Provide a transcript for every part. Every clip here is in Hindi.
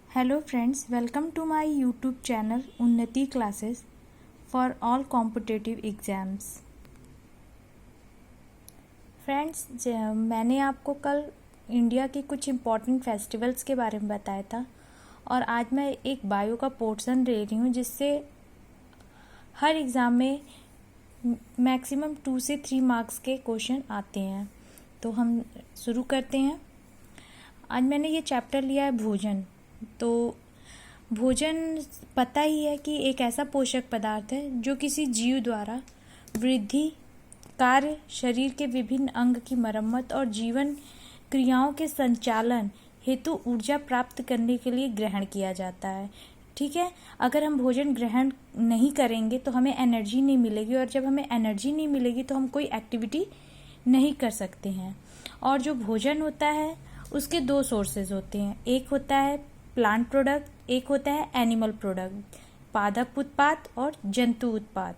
Hello friends, welcome to my YouTube channel Unnati Classes for all competitive exams. Friends, मैंने आपको कल इंडिया की कुछ इम्पॉर्टेंट फेस्टिवल्स के बारे में बताया था और आज मैं एक बायो का पोर्शन ले रही हूँ जिससे हर एग्ज़ाम में मैक्सिमम 2 से 3 मार्क्स के क्वेश्चन आते हैं। तो हम शुरू करते हैं। आज मैंने ये चैप्टर लिया है भोजन। तो भोजन पता ही है कि एक ऐसा पोषक पदार्थ है जो किसी जीव द्वारा वृद्धि, कार्य, शरीर के विभिन्न अंग की मरम्मत और जीवन क्रियाओं के संचालन हेतु ऊर्जा प्राप्त करने के लिए ग्रहण किया जाता है। ठीक है, अगर हम भोजन ग्रहण नहीं करेंगे तो हमें एनर्जी नहीं मिलेगी और जब हमें एनर्जी नहीं मिलेगी तो हम कोई एक्टिविटी नहीं कर सकते हैं। और जो भोजन होता है उसके 2 सोर्सेज होते हैं, एक होता है प्लांट प्रोडक्ट, एक होता है एनिमल प्रोडक्ट, पादप उत्पाद और जंतु उत्पाद।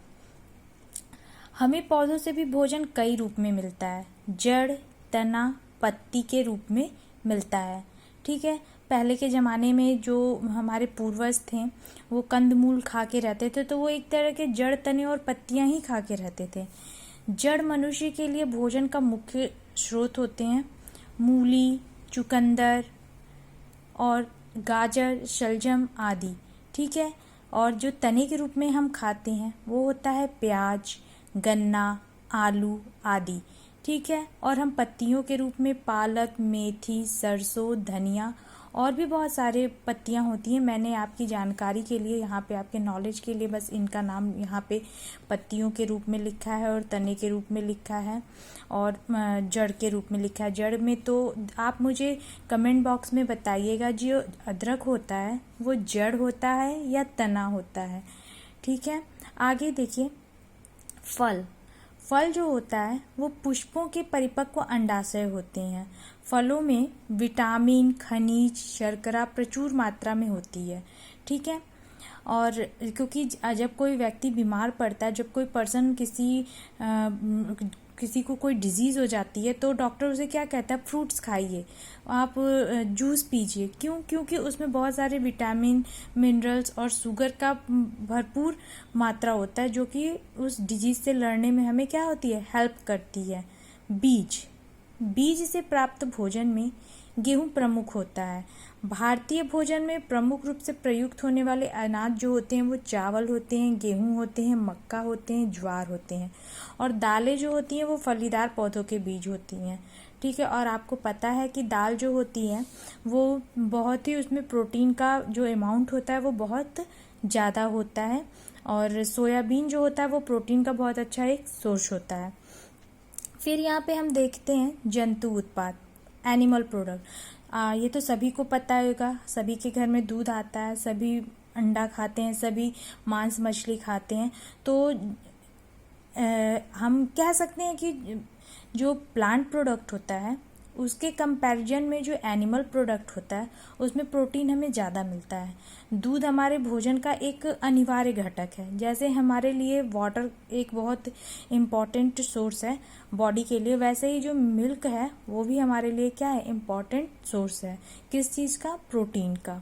हमें पौधों से भी भोजन कई रूप में मिलता है, जड़, तना, पत्ती के रूप में मिलता है। ठीक है, पहले के ज़माने में जो हमारे पूर्वज थे वो कंदमूल खा के रहते थे, तो वो एक तरह के जड़, तने और पत्तियां ही खा के रहते थे। जड़ मनुष्य के लिए भोजन का मुख्य स्रोत होते हैं मूली, चुकंदर और गाजर, शलजम आदि। ठीक है, और जो तने के रूप में हम खाते हैं वो होता है प्याज, गन्ना, आलू आदि। ठीक है, और हम पत्तियों के रूप में पालक, मेथी, सरसों, धनिया और भी बहुत सारे पत्तियां होती हैं। मैंने आपकी जानकारी के लिए यहाँ पे, आपके नॉलेज के लिए बस इनका नाम यहाँ पे पत्तियों के रूप में लिखा है और तने के रूप में लिखा है और जड़ के रूप में लिखा है। जड़ में तो आप मुझे कमेंट बॉक्स में बताइएगा जो अदरक होता है वो जड़ होता है या तना होता है। ठीक है, आगे देखिए, फल जो होता है वो पुष्पों के परिपक्व अंडाशय होते हैं। फलों में विटामिन, खनिज, शर्करा प्रचुर मात्रा में होती है। ठीक है, और क्योंकि जब कोई व्यक्ति बीमार पड़ता है, जब कोई पर्सन किसी को कोई डिजीज़ हो जाती है तो डॉक्टर उसे क्या कहता है, फ्रूट्स खाइए, आप जूस पीजिए। क्यों? क्योंकि उसमें बहुत सारे विटामिन, मिनरल्स और शुगर का भरपूर मात्रा होता है जो कि उस डिजीज़ से लड़ने में हमें क्या होती है, हेल्प करती है। बीज से प्राप्त भोजन में गेहूं प्रमुख होता है। भारतीय भोजन में प्रमुख रूप से प्रयुक्त होने वाले अनाज जो होते हैं वो चावल होते हैं, गेहूं होते हैं, मक्का होते हैं, ज्वार होते हैं। और दालें जो होती हैं वो फलीदार पौधों के बीज होती हैं। ठीक है, और आपको पता है कि दाल जो होती है वो बहुत ही, उसमें प्रोटीन का जो अमाउंट होता है वो बहुत ज़्यादा होता है। और सोयाबीन जो होता है वो प्रोटीन का बहुत अच्छा एक सोर्स होता है। फिर यहाँ पे हम देखते हैं जंतु उत्पाद, एनिमल प्रोडक्ट। ये तो सभी को पता होगा, सभी के घर में दूध आता है, सभी अंडा खाते हैं, सभी मांस मछली खाते हैं। तो हम कह सकते हैं कि जो प्लांट प्रोडक्ट होता है उसके कंपैरिजन में जो एनिमल प्रोडक्ट होता है उसमें प्रोटीन हमें ज़्यादा मिलता है। दूध हमारे भोजन का एक अनिवार्य घटक है। जैसे हमारे लिए वाटर एक बहुत इम्पॉर्टेंट सोर्स है बॉडी के लिए, वैसे ही जो मिल्क है वो भी हमारे लिए क्या है, इम्पॉर्टेंट सोर्स है। किस चीज़ का? प्रोटीन का।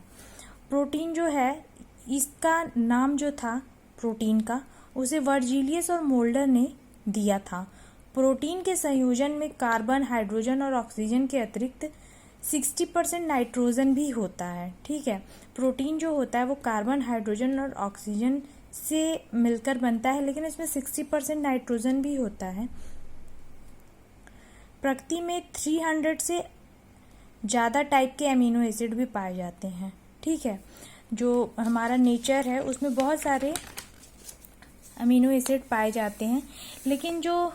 प्रोटीन जो है, इसका नाम जो था प्रोटीन का, उसे वर्जीलियस और मोल्डर ने दिया था। प्रोटीन के संयोजन में कार्बन, हाइड्रोजन और ऑक्सीजन के अतिरिक्त 60% नाइट्रोजन भी होता है। ठीक है, प्रोटीन जो होता है वो कार्बन, हाइड्रोजन और ऑक्सीजन से मिलकर बनता है, लेकिन इसमें 60% नाइट्रोजन भी होता है। प्रकृति में 300 से ज़्यादा टाइप के अमीनो एसिड भी पाए जाते हैं। ठीक है, जो हमारा नेचर है उसमें बहुत सारे अमीनो एसिड पाए जाते हैं, लेकिन जो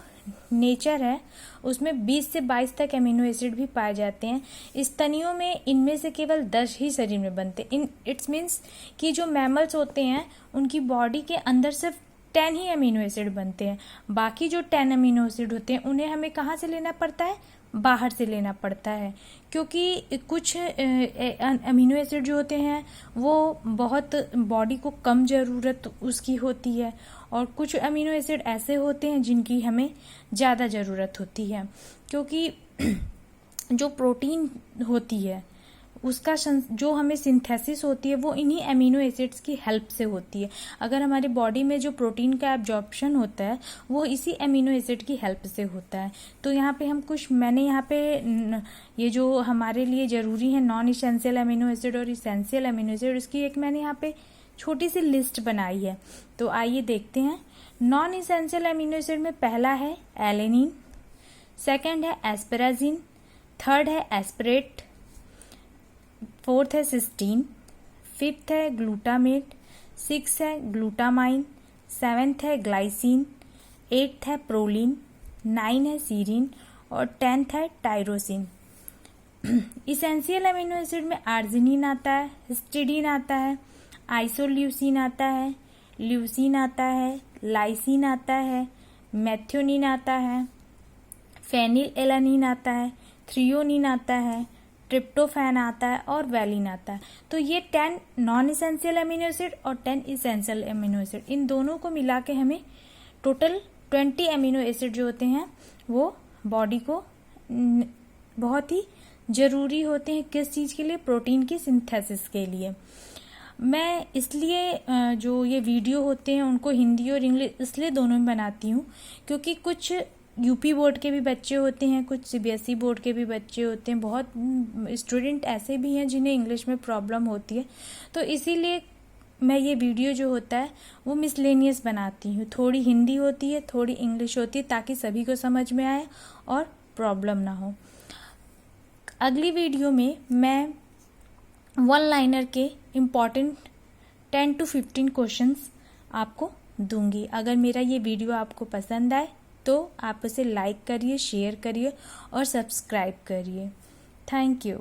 नेचर है उसमें 20 से 22 तक अमीनो एसिड भी पाए जाते हैं। स्तनियों में इनमें से केवल 10 ही शरीर में बनते हैं। इट्स मीन्स कि जो मैमल्स होते हैं उनकी बॉडी के अंदर सिर्फ 10 ही अमीनो एसिड बनते हैं। बाकी जो 10 अमीनो एसिड होते हैं उन्हें हमें कहाँ से लेना पड़ता है, बाहर से लेना पड़ता है, क्योंकि कुछ अमीनो एसिड जो होते हैं वो बहुत बॉडी को कम ज़रूरत उसकी होती है और कुछ अमीनो एसिड ऐसे होते हैं जिनकी हमें ज़्यादा ज़रूरत होती है। क्योंकि जो प्रोटीन होती है उसका जो हमें सिंथेसिस होती है वो इन्हीं अमीनो एसिड्स की हेल्प से होती है। अगर हमारी बॉडी में जो प्रोटीन का एब्जॉर्प्शन होता है वो इसी अमीनो एसिड की हेल्प से होता है। तो यहाँ पे हम मैंने यहाँ पे ये जो हमारे लिए ज़रूरी है नॉन इसेंशियल अमीनो एसिड और इसेंशियल अमीनो एसिड, इसकी एक मैंने यहाँ पे छोटी सी लिस्ट बनाई है। तो आइए देखते हैं। नॉन इसेंशियल अमीनो एसिड में पहला है एलेनिन, सेकंड है एस्पेराजिन, थर्ड है एस्परेट, फोर्थ है सिस्टीन, फिफ्थ है ग्लूटामेट, सिक्स है ग्लूटामाइन, सेवेंथ है ग्लाइसिन, एट्थ है प्रोलिन, 9 है सीरिन और 10th है टायरोसिन। इसेंशियल अमीनो एसिड में आर्जिनिन आता है, हिस्टिडीन आता है, आइसोल्यूसिन आता है, ल्यूसिन आता है, लाइसिन आता है, मेथियोनिन आता है, फेनिल एलानिन आता है, थ्रियोनिन आता है, ट्रिप्टोफैन आता है और वैलिन आता है। तो ये 10 नॉन इसेंशियल अमीनो एसिड और 10 इसेंशियल अमीनो एसिड, इन दोनों को मिला के हमें टोटल 20 अमीनो एसिड जो होते हैं वो बॉडी को बहुत ही ज़रूरी होते हैं। किस चीज़ के लिए? प्रोटीन की सिंथेसिस के लिए। मैं इसलिए जो ये वीडियो होते हैं उनको हिंदी और इंग्लिश इसलिए दोनों में बनाती हूँ क्योंकि कुछ यूपी बोर्ड के भी बच्चे होते हैं, कुछ सीबीएसई बोर्ड के भी बच्चे होते हैं, बहुत स्टूडेंट ऐसे भी हैं जिन्हें इंग्लिश में प्रॉब्लम होती है। तो इसीलिए मैं ये वीडियो जो होता है वो मिसलेनियस बनाती हूँ। थोड़ी हिंदी होती है, थोड़ी इंग्लिश होती है, ताकि सभी को समझ में आए और प्रॉब्लम ना हो। अगली वीडियो में मैं वन लाइनर के इम्पॉर्टेंट 10 to 15 क्वेश्चंस आपको दूंगी। अगर मेरा ये वीडियो आपको पसंद आए तो आप उसे लाइक करिए, शेयर करिए और सब्सक्राइब करिए। Thank you.